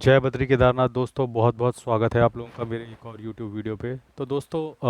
जय बद्री केदारनाथ दोस्तों, बहुत बहुत स्वागत है आप लोगों का मेरे एक और यूट्यूब वीडियो पे। तो दोस्तों,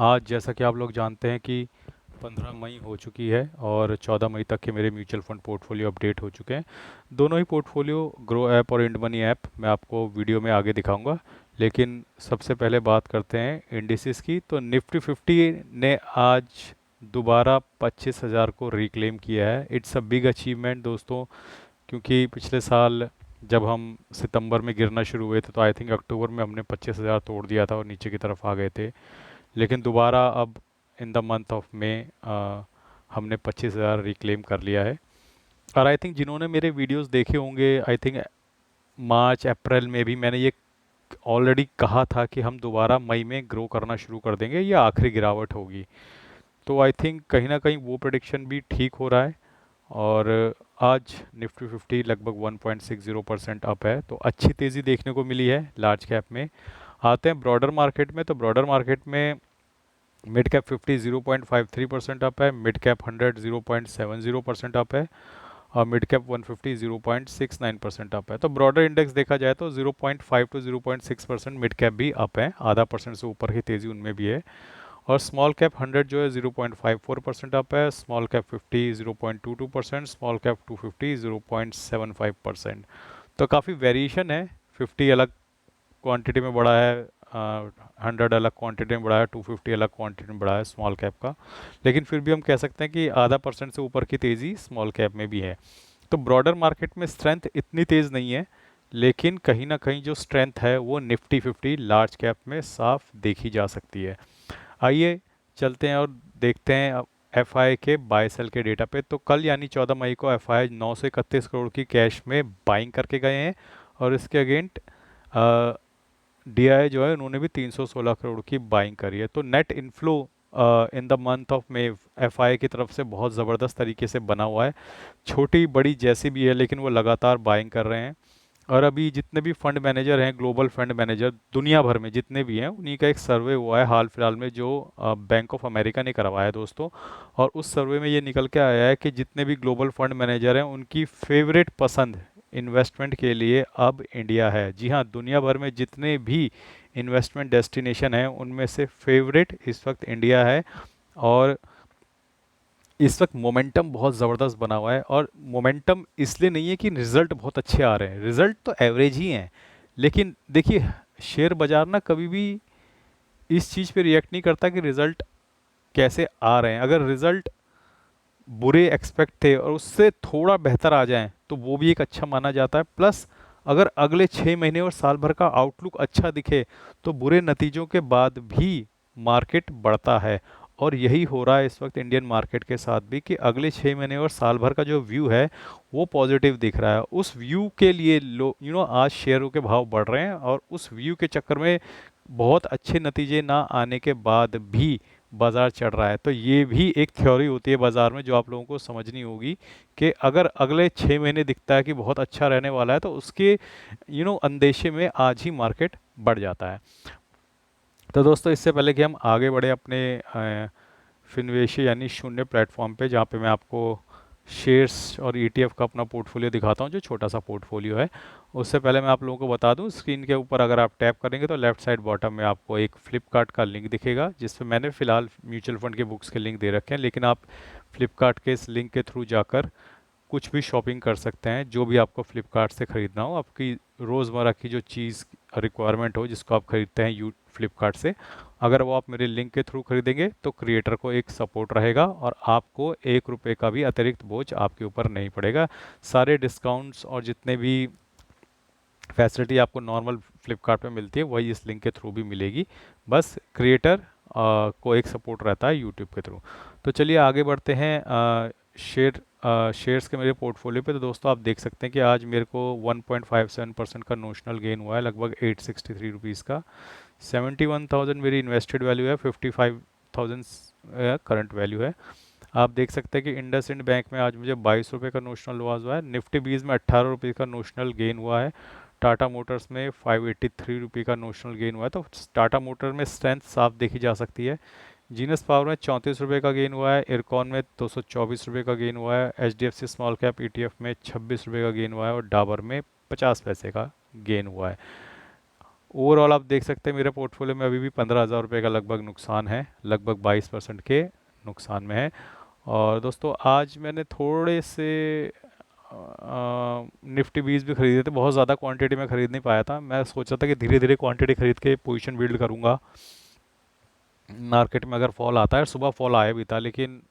आज जैसा कि आप लोग जानते हैं कि 15 मई हो चुकी है और 14 मई तक के मेरे म्यूचुअल फंड पोर्टफोलियो अपडेट हो चुके हैं। दोनों ही पोर्टफोलियो, ग्रो ऐप और इंड मनी ऐप, मैं आपको वीडियो में आगे दिखाऊंगा। लेकिन सबसे पहले बात करते हैं इंडिसेस की। तो निफ्टी 50 ने आज दोबारा 25,000 को रिक्लेम किया है। इट्स अ बिग अचीवमेंट दोस्तों, क्योंकि पिछले साल जब हम सितंबर में गिरना शुरू हुए थे तो आई थिंक अक्टूबर में हमने 25,000 तोड़ दिया था और नीचे की तरफ आ गए थे। लेकिन दोबारा अब in the month of May हमने 25,000 रिक्लेम कर लिया है। और आई थिंक जिन्होंने मेरे वीडियोस देखे होंगे, आई थिंक मार्च अप्रैल में भी मैंने ये ऑलरेडी कहा था कि हम दोबारा मई में ग्रो करना शुरू कर देंगे, ये आखिरी गिरावट होगी। तो आई थिंक कहीं ना कहीं वो प्रेडिक्शन भी ठीक हो रहा है। और आज निफ्टी 50 लगभग 1.60% अप है, तो अच्छी तेज़ी देखने को मिली है लार्ज कैप में। आते हैं ब्रॉडर मार्केट में। तो ब्रॉडर मार्केट में मिड कैप 50 0.53% अप है, मिड कैप 100 0.70% अप है, और मिड कैप 150 0.69% अप है। तो ब्रॉडर इंडेक्स देखा जाए तो 0.5 टू 0.6% मिड कैप भी अप है, आधा परसेंट से ऊपर की तेज़ी उनमें भी है। और स्मॉल कैप 100 जो है 0.54% अप है, स्मॉल कैप 50 0.22%, स्मॉल कैप 250 0.75%। तो काफ़ी वेरिएशन है। 50 अलग क्वांटिटी में बढ़ा है, 100 अलग क्वांटिटी में बढ़ा है, 250 अलग क्वांटिटी में बढ़ा है स्मॉल कैप का। लेकिन फिर भी हम कह सकते हैं कि आधा परसेंट से ऊपर की तेज़ी स्मॉल कैप में भी है। तो ब्रॉडर मार्केट में स्ट्रेंथ इतनी तेज़ नहीं है, लेकिन कहीं ना कहीं जो स्ट्रेंथ है वो निफ्टी 50 लार्ज कैप में साफ देखी जा सकती है। आइए चलते हैं और देखते हैं एफआई के बाय सेल के डेटा पे। तो कल यानी 14 मई को एफआई 931 करोड़ की कैश में बाइंग करके गए हैं, और इसके अगेंस्ट डीआई जो है उन्होंने भी 316 करोड़ की बाइंग करी है। तो net inflow in the month of May FI की तरफ से बहुत ज़बरदस्त तरीके से बना हुआ है। छोटी बड़ी जैसी भी है, लेकिन वो लगातार बाइंग कर रहे हैं। और अभी जितने भी फंड मैनेजर हैं, ग्लोबल फंड मैनेजर दुनिया भर में जितने भी हैं, उन्हीं का एक सर्वे हुआ है हाल फिलहाल में, जो बैंक ऑफ अमेरिका ने करवाया है दोस्तों। और उस सर्वे में ये निकल के आया है कि जितने भी ग्लोबल फंड मैनेजर हैं उनकी फेवरेट पसंद इन्वेस्टमेंट के लिए अब इंडिया है। जी हाँ, दुनिया भर में जितने भी इन्वेस्टमेंट डेस्टिनेशन हैं उनमें से फेवरेट इस वक्त इंडिया है। और इस वक्त मोमेंटम बहुत ज़बरदस्त बना हुआ है। और मोमेंटम इसलिए नहीं है कि रिज़ल्ट बहुत अच्छे आ रहे हैं, रिज़ल्ट तो एवरेज ही हैं। लेकिन देखिए, शेयर बाजार ना कभी भी इस चीज़ पे रिएक्ट नहीं करता कि रिज़ल्ट कैसे आ रहे हैं। अगर रिज़ल्ट बुरे एक्सपेक्ट थे और उससे थोड़ा बेहतर आ जाएं तो वो भी एक अच्छा माना जाता है। प्लस अगर अगले 6 महीने और साल भर का आउटलुक अच्छा दिखे तो बुरे नतीजों के बाद भी मार्केट बढ़ता है। और यही हो रहा है इस वक्त इंडियन मार्केट के साथ भी, कि अगले 6 महीने और साल भर का जो व्यू है वो पॉजिटिव दिख रहा है। उस व्यू के लिए लो आज शेयरों के भाव बढ़ रहे हैं, और उस व्यू के चक्कर में बहुत अच्छे नतीजे ना आने के बाद भी बाजार चढ़ रहा है। तो ये भी एक थ्योरी होती है बाजार में जो आप लोगों को समझनी होगी, कि अगर अगले 6 महीने दिखता है कि बहुत अच्छा रहने वाला है तो उसके अंदेशे में आज ही मार्केट बढ़ जाता है। तो दोस्तों, इससे पहले कि हम आगे बढ़े अपने फिनवेशी यानी शून्य प्लेटफॉर्म पे, जहाँ पे मैं आपको शेयर्स और ईटीएफ का अपना पोर्टफोलियो दिखाता हूँ, जो छोटा सा पोर्टफोलियो है, उससे पहले मैं आप लोगों को बता दूं, स्क्रीन के ऊपर अगर आप टैप करेंगे तो लेफ्ट साइड बॉटम में आपको एक फ्लिपकार्ट का लिंक दिखेगा, जिसमें मैंने फ़िलहाल म्यूचुअल फंड के बुक्स के लिंक दे रखे हैं। लेकिन आप फ्लिपकार्ट के इस लिंक के थ्रू जाकर कुछ भी शॉपिंग कर सकते हैं, जो भी आपको फ्लिपकार्ट से ख़रीदना हो, आपकी रोज़मर्रा की जो चीज़ रिक्वायरमेंट हो जिसको आप ख़रीदते हैं यू फ्लिपकार्ट से, अगर वो आप मेरे लिंक के थ्रू खरीदेंगे तो क्रिएटर को एक सपोर्ट रहेगा और आपको 1 रुपये का भी अतिरिक्त बोझ आपके ऊपर नहीं पड़ेगा। सारे डिस्काउंट्स और जितने भी फैसिलिटी आपको नॉर्मल फ्लिपकार्ट पे मिलती है वही इस लिंक के थ्रू भी मिलेगी। बस क्रिएटर को एक सपोर्ट रहता है यूट्यूब के थ्रू। तो चलिए आगे बढ़ते हैं शेयर्स के मेरे पोर्टफोलियो पे। तो दोस्तों, आप देख सकते हैं कि आज मेरे को 1.57% का नोशनल गेन हुआ है, लगभग 863 रुपीज़ का। 71,000 मेरी इन्वेस्टेड वैल्यू है, 55,000 करंट वैल्यू है। आप देख सकते हैं कि इंडसइंड बैंक में आज मुझे 22 रुपये का नोशनल लॉस हुआ है। निफ्टी 20 में 18 रुपये का नोशनल गेन हुआ है। टाटा मोटर्स में 583 रुपये का नोशनल गेन हुआ है। तो टाटा मोटर में स्ट्रेंथ साफ देखी जा सकती है। जीनस पावर में 34 रुपये का गेन हुआ है। इरकॉन में 224 रुपये का गेन हुआ है। H D F C small cap E T F में 26 रुपये का गेन हुआ है। और डाबर में 50 पैसे का गेन हुआ है। ओवरऑल आप देख सकते हैं मेरे पोर्टफोलियो में अभी भी 15,000 रुपये का लगभग नुकसान है, लगभग 22% के नुकसान में है। और दोस्तों आज मैंने थोड़े से निफ्टी 20 भी खरीदे थे, बहुत ज़्यादा क्वांटिटी में खरीद नहीं पाया था। मैं सोचा था कि धीरे धीरे क्वांटिटी खरीद के पोजीशन बिल्ड करूंगा, मार्केट में अगर फॉल आता है, सुबह फॉल आया भी था लेकिन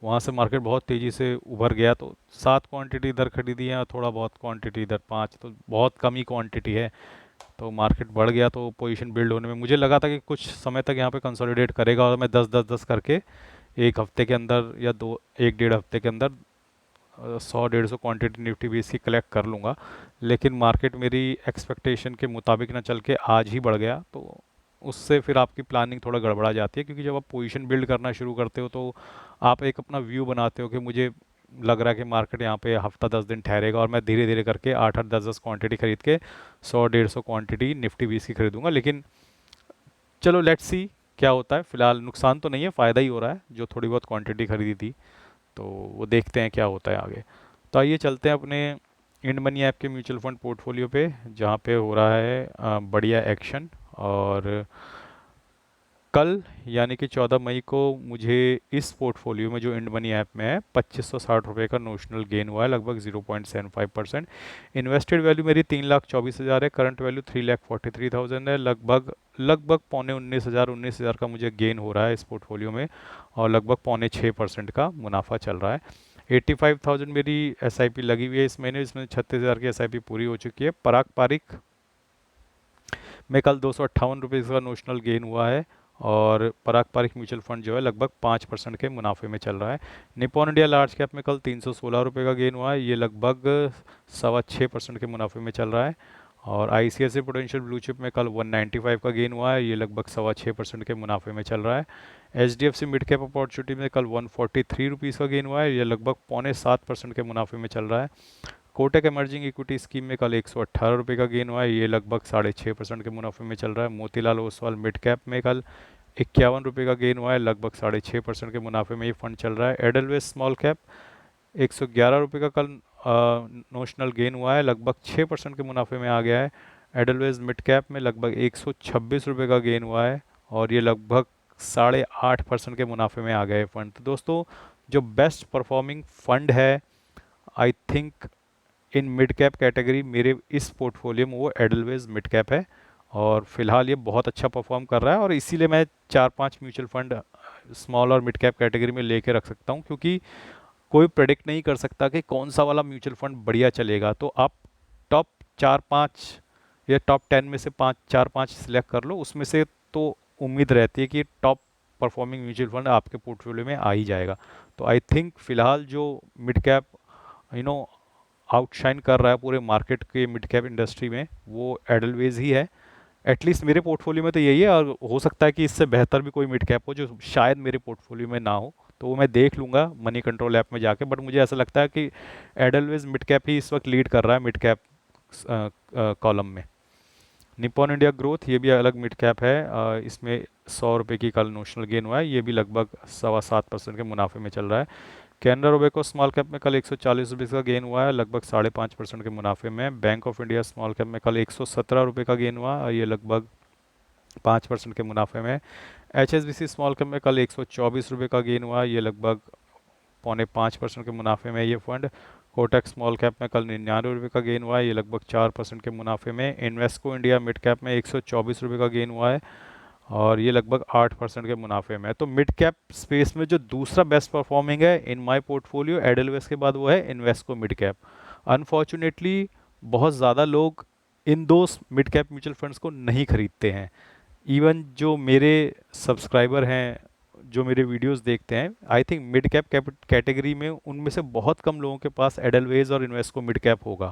वहाँ से मार्केट बहुत तेज़ी से उभर गया, तो 7 क्वांटिटी इधर खरीदी है और थोड़ा बहुत क्वांटिटी इधर 5, तो बहुत कम ही क्वांटिटी है। तो मार्केट बढ़ गया तो पोजीशन बिल्ड होने में मुझे लगा था कि कुछ समय तक यहाँ पे कंसोलिडेट करेगा और मैं 10-10-10 करके एक हफ्ते के अंदर या दो, एक डेढ़ हफ्ते के अंदर 100-150 क्वांटिटी निफ्टी भी इसकी कलेक्ट कर लूँगा। लेकिन मार्केट मेरी एक्सपेक्टेशन के मुताबिक ना चल के आज ही बढ़ गया, तो उससे फिर आपकी प्लानिंग थोड़ा गड़बड़ा जाती है, क्योंकि जब आप पोजीशन बिल्ड करना शुरू करते हो तो आप एक अपना व्यू बनाते हो कि मुझे लग रहा है कि मार्केट यहाँ पे हफ्ता 10 दिन ठहरेगा और मैं धीरे धीरे करके 8-8 10-10 क्वांटिटी खरीद के 100-150 क्वांटिटी निफ्टी 20 की खरीदूंगा। लेकिन चलो लेट्स सी क्या होता है। फिलहाल नुकसान तो नहीं है, फ़ायदा ही हो रहा है, जो थोड़ी बहुत क्वांटिटी खरीदी थी। तो वो देखते हैं क्या होता है आगे। तो आइए चलते हैं अपने इंड मनी ऐप के म्यूचुअल फंड पोर्टफोलियो पे, जहाँ पे हो रहा है बढ़िया एक्शन। और कल यानी कि 14 मई को मुझे इस पोर्टफोलियो में जो इंड मनी ऐप में है 2560 रुपये का नोशनल गेन हुआ है, लगभग 0.75%। इन्वेस्टेड वैल्यू मेरी 3,24,000 है, करंट वैल्यू 3,43,000 है, लगभग लगभग पौने 19,000 का मुझे गेन हो रहा है इस पोर्टफोलियो में, और लगभग पौने 6% का मुनाफा चल रहा है। 85,000 मेरी एसआईपी लगी हुई है इस महीने, इसमें 36,000 की एसआईपी पूरी हो चुकी है। पारंपरिक में कल 258 रुपये का नोशनल गेन हुआ है, और पारंपरिक म्यूचुअल फंड जो है लगभग 5% के मुनाफे में चल रहा है। निपॉन इंडिया लार्ज कैप में कल 316 रुपये का गेन हुआ है, ये लगभग 6.25% के मुनाफे में चल रहा है। और आईसीआईसीआई प्रूडेंशियल ब्लू चिप में कल 195 का गेन हुआ है, ये लगभग 6.25% के मुनाफे में चल रहा है। एचडीएफसी मिड कैप अपॉर्चुनिटी में कल 143 रुपीज़ का गेन हुआ है, ये लगभग पौने 7% के मुनाफे में चल रहा है। कोटक इमर्जिंग इक्विटी स्कीम में कल 118 रुपये का गेन हुआ है, ये लगभग 6.5% के मुनाफे में चल रहा है। मोतीलाल ओसवाल मिड कैप में कल 51 रुपये का गेन हुआ है, लगभग 6.5% के मुनाफे में ये फंड चल रहा है। एडलवेज स्मॉल कैप 111 रुपये का कल नोशनल गेन हुआ है, लगभग 6% के मुनाफे में आ गया है। एडलवेज मिड कैप में लगभग 126 रुपये का गेन हुआ है, और ये लगभग 8.5% के मुनाफे में आ गया है फंड। तो दोस्तों जो बेस्ट परफॉर्मिंग फंड है I think in mid cap category मेरे इस पोर्टफोलियो में, वो एडलवेज मिड कैप है। और फिलहाल ये बहुत अच्छा परफॉर्म कर रहा है, और इसीलिए मैं 4-5 म्यूचुअल फंड स्मॉल और मिड कैप कैटेगरी में लेके रख सकता हूँ, क्योंकि कोई प्रेडिक्ट नहीं कर सकता कि कौन सा वाला म्यूचुअल फंड बढ़िया चलेगा। तो आप टॉप 4-5 या टॉप 10 में से 4-5 सिलेक्ट कर लो, उसमें से तो उम्मीद रहती है कि टॉप परफॉर्मिंग म्यूचुअल फंड आपके पोर्टफोलियो में आ ही जाएगा। तो आई थिंक फिलहाल जो mid cap you know outshine कर रहा है पूरे मार्केट के मिड कैप इंडस्ट्री में, वो एडलवेज ही है। एटलीस्ट मेरे पोर्टफोलियो में तो यही है, और हो सकता है कि इससे बेहतर भी कोई मिड कैप हो जो शायद मेरे पोर्टफोलियो में ना हो, तो वो मैं देख लूँगा मनी कंट्रोल ऐप में जाके। बट मुझे ऐसा लगता है कि एडलवेज मिड कैप ही इस वक्त लीड कर रहा है मिड कैप कॉलम में। निपॉन इंडिया ग्रोथ ये भी अलग मिड कैप है, इसमें 100 रुपये की कल नोशनल गेन हुआ है, ये भी लगभग 7.25% के मुनाफे में चल रहा है। कैनरा रोबेको स्मॉल कैप में कल 140 रुपये का गेन हुआ है, लगभग 5.5% के मुनाफे में। Bank of India small cap में कल 117 रुपये का गेन हुआ, ये लगभग 5% के मुनाफे में। H S B C small cap में कल 124 रुपये का गेन हुआ, ये लगभग 4.5% के मुनाफे में ये फंड। कोटक स्मॉल कैप में कल 99 रुपये का गेन हुआ है, ये लगभग 4% के मुनाफे में। इन्वेस्को इंडिया मिड कैप में 124 रुपये का गेन हुआ है, और ये लगभग 8% के मुनाफे में है। तो मिड कैप स्पेस में जो दूसरा बेस्ट परफॉर्मिंग है इन माय पोर्टफोलियो एडलवेस के बाद, वो है इन्वेस्को मिड कैप। अनफॉर्चुनेटली बहुत ज़्यादा लोग इन दो मिड कैप म्यूचुअल फंड्स को नहीं खरीदते हैं। इवन जो मेरे सब्सक्राइबर हैं, जो मेरे वीडियोस देखते हैं, I think mid cap category में उनमें से बहुत कम लोगों के पास एडलवेज और इन्वेस्को मिड कैप होगा।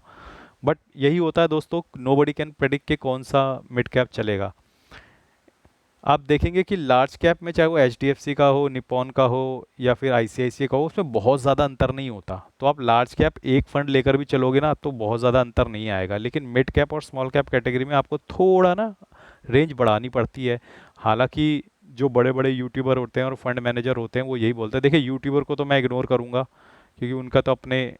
बट यही होता है दोस्तों, नो बडी कैन प्रेडिक्ट कि कौन सा मिड कैप चलेगा। आप देखेंगे कि लार्ज कैप में चाहे वो एचडीएफसी का हो, निपॉन का हो, या फिर आईसीआईसीआई का हो, उसमें बहुत ज़्यादा अंतर नहीं होता। तो आप लार्ज कैप एक फंड लेकर भी चलोगे ना, तो बहुत ज़्यादा अंतर नहीं आएगा। लेकिन मिड कैप और स्मॉल कैप कैटेगरी में आपको थोड़ा ना रेंज बढ़ानी पड़ती है। हालांकि जो बड़े बड़े यूट्यूबर होते हैं और फंड मैनेजर होते हैं वो यही बोलते हैं, देखिए यूट्यूबर को तो मैं इग्नोर करूँगा, क्योंकि उनका तो अपने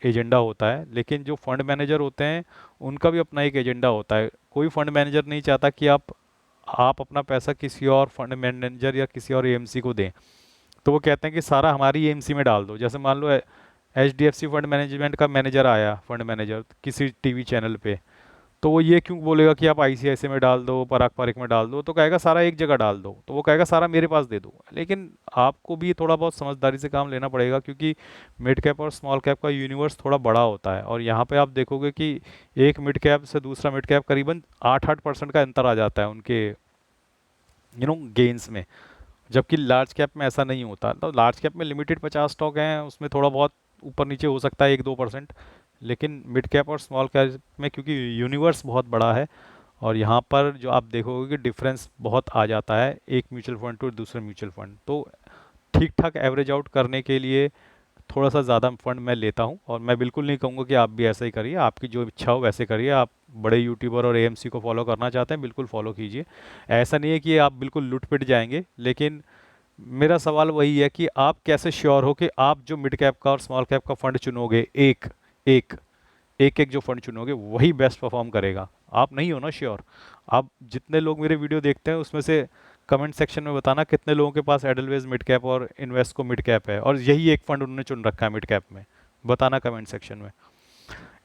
एजेंडा होता है, लेकिन जो फंड मैनेजर होते हैं उनका भी अपना एक एजेंडा होता है। कोई फंड मैनेजर नहीं चाहता कि आप अपना पैसा किसी और फंड मैनेजर या किसी और एएमसी को दें। तो वो कहते हैं कि सारा हमारी एएमसी में डाल दो। जैसे मान लो एचडीएफसी फंड मैनेजमेंट का मैनेजर आया, फंड मैनेजर किसी टीवी चैनल पे, तो वो ये क्यों बोलेगा कि आप आईसीआईसी में डाल दो, पराग पारिक में डाल दो, तो कहेगा सारा एक जगह डाल दो, तो वो कहेगा सारा मेरे पास दे दो। लेकिन आपको भी थोड़ा बहुत समझदारी से काम लेना पड़ेगा, क्योंकि मिड कैप और स्मॉल कैप का यूनिवर्स थोड़ा बड़ा होता है, और यहाँ पे आप देखोगे कि एक मिड कैप से दूसरा मिड कैप करीबन 8-8% का अंतर आ जाता है उनके गेन्स में। जबकि लार्ज कैप में ऐसा नहीं होता। तो लार्ज कैप में लिमिटेड 50 स्टॉक हैं, उसमें थोड़ा बहुत ऊपर नीचे हो सकता है 1-2%। लेकिन मिड कैप और स्मॉल कैप में क्योंकि यूनिवर्स बहुत बड़ा है, और यहाँ पर जो आप देखोगे कि डिफरेंस बहुत आ जाता है एक म्यूचुअल फंड टू दूसरे म्यूचुअल फंड। तो ठीक ठाक एवरेज आउट करने के लिए थोड़ा सा ज़्यादा फंड मैं लेता हूँ, और मैं बिल्कुल नहीं कहूँगा कि आप भी ऐसा ही करिए, आपकी जो इच्छा हो वैसे करिए। आप बड़े यूट्यूबर और एएमसी को फॉलो करना चाहते हैं, बिल्कुल फॉलो कीजिए। ऐसा नहीं है कि आप बिल्कुल लुट पिट जाएंगे, लेकिन मेरा सवाल वही है कि आप कैसे श्योर हो कि आप जो मिड कैप का और स्मॉल कैप का फंड चुनोगे, एक एक एक एक जो फंड चुनोगे वही बेस्ट परफॉर्म करेगा। आप नहीं हो ना श्योर। आप जितने लोग मेरे वीडियो देखते हैं उसमें से कमेंट सेक्शन में बताना कितने लोगों के पास एडलवेज मिड कैप और इन्वेस्को मिड कैप है, और यही एक फंड उन्होंने चुन रखा है मिड कैप में। बताना कमेंट सेक्शन में।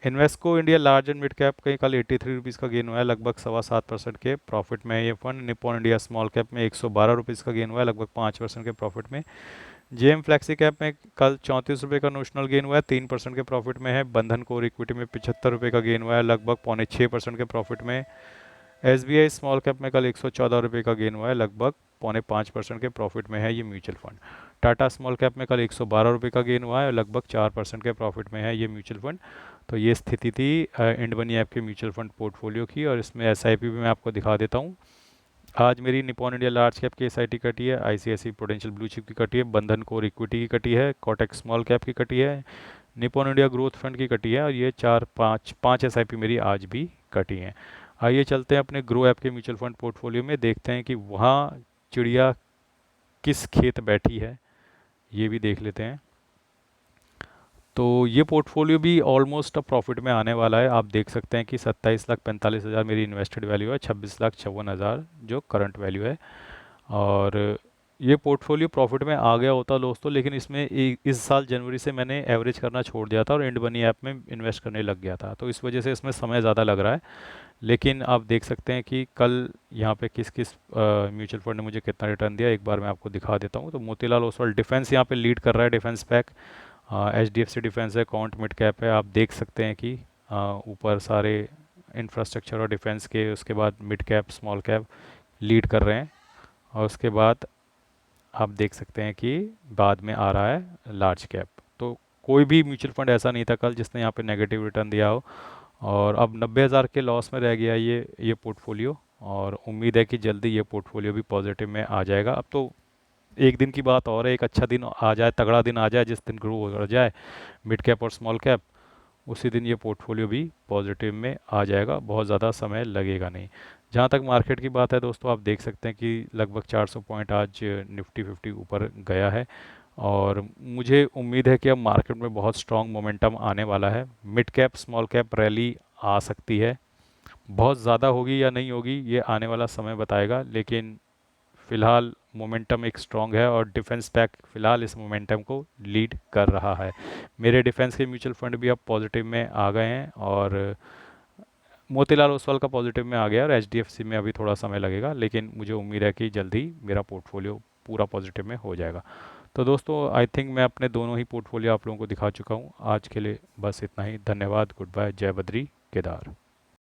Invesco India large and mid cap का कल 83 रुपीज़ का गेन हुआ है, लगभग 7.25% के प्रॉफिट में है ये fund. Nippon India small cap में 112 रुपीज़ का गेन हुआ है, लगभग 5% के प्रॉफिट में। जेएम फ्लेक्सी कैप में कल 34 रुपये का नोशनल गेन हुआ है, 3% के प्रॉफिट में है। बंधन कोर इक्विटी में 75 रुपये का गेन हुआ है, लगभग 6.25% के प्रॉफिट में। एसबीआई स्मॉल कैप में कल 114 रुपये का गेन हुआ है, लगभग 4.5% के प्रॉफिट में है ये mutual fund. Tata small cap में कल 112 रुपये का गेन हुआ है, लगभग 4% के प्रॉफिट में है ये म्यूचुअल फंड। तो ये स्थिति थी इंड मनी ऐप के म्यूचुअल फंड पोर्टफोलियो की, और इसमें एसआईपी भी मैं आपको दिखा देता हूँ। आज मेरी निपॉन इंडिया लार्ज कैप की एसआईटी कटी है, आईसीआईसी प्रूडेंशियल ब्लू चिप की कटी है, बंधन कोर इक्विटी की कटी है, कोटक स्मॉल कैप की कटी है, निपॉन इंडिया ग्रोथ फंड की कटी है, और ये चार पाँच पाँच एसआईपी मेरी आज भी कटी हैं। आइए चलते हैं अपने ग्रो ऐप के म्यूचुअल फंड पोर्टफोलियो में, देखते हैं कि वहाँ चिड़िया किस खेत बैठी है, ये भी देख लेते हैं। तो ये पोर्टफोलियो भी ऑलमोस्ट अब प्रॉफिट में आने वाला है। आप देख सकते हैं कि 27,45,000 मेरी इन्वेस्टेड वैल्यू है, 26,56,000 जो करंट वैल्यू है। और ये पोर्टफोलियो प्रॉफिट में आ गया होता दोस्तों, लेकिन इसमें इस साल जनवरी से मैंने एवरेज करना छोड़ दिया था और इंड मनी ऐप में इन्वेस्ट करने लग गया था, तो इस वजह से इसमें समय ज़्यादा लग रहा है। लेकिन आप देख सकते हैं कि कल यहाँ पे किस किस म्यूचुअल फंड ने मुझे कितना रिटर्न दिया, एक बार मैं आपको दिखा देता हूँ। तो मोतीलाल ओसवाल डिफेंस यहाँ पे लीड कर रहा है, defence pack. H D F C defence है, कॉन्ट मिड कैप है। आप देख सकते हैं कि ऊपर सारे इंफ्रास्ट्रक्चर और डिफेंस के, उसके बाद mid cap small cap lead कर रहे हैं, और उसके बाद आप देख सकते हैं कि बाद में आ रहा है लार्ज कैप। तो कोई भी म्यूचुअल फंड ऐसा नहीं था कल जिसने यहाँ पे नेगेटिव रिटर्न दिया हो। और अब 90,000 के लॉस में रह गया ये पोर्टफोलियो, और उम्मीद है कि जल्दी ये पोर्टफोलियो भी पॉजिटिव में आ जाएगा। अब तो एक दिन की बात और है, एक अच्छा दिन आ जाए, तगड़ा दिन आ जाए, जिस दिन ग्रो हो जाए मिड कैप और स्मॉल कैप, उसी दिन ये पोर्टफोलियो भी पॉजिटिव में आ जाएगा, बहुत ज़्यादा समय लगेगा नहीं। जहाँ तक मार्केट की बात है दोस्तों, आप देख सकते हैं कि लगभग 400 पॉइंट आज निफ्टी 50 ऊपर गया है, और मुझे उम्मीद है कि अब मार्केट में बहुत स्ट्रॉन्ग मोमेंटम आने वाला है। Mid cap small cap rally आ सकती है, बहुत ज़्यादा होगी या नहीं होगी ये आने वाला समय बताएगा, लेकिन फ़िलहाल मोमेंटम एक स्ट्रॉन्ग है, और डिफेंस पैक फ़िलहाल इस मोमेंटम को लीड कर रहा है। मेरे डिफेंस के म्यूचुअल फंड भी अब पॉजिटिव में आ गए हैं, और मोतीलाल ओसवाल का पॉजिटिव में आ गया, और एचडीएफसी में अभी थोड़ा समय लगेगा, लेकिन मुझे उम्मीद है कि जल्दी मेरा पोर्टफोलियो पूरा पॉजिटिव में हो जाएगा। तो दोस्तों आई थिंक मैं अपने दोनों ही पोर्टफोलियो आप लोगों को दिखा चुका हूँ। आज के लिए बस इतना ही। धन्यवाद, गुड बाय, जय बद्री केदार।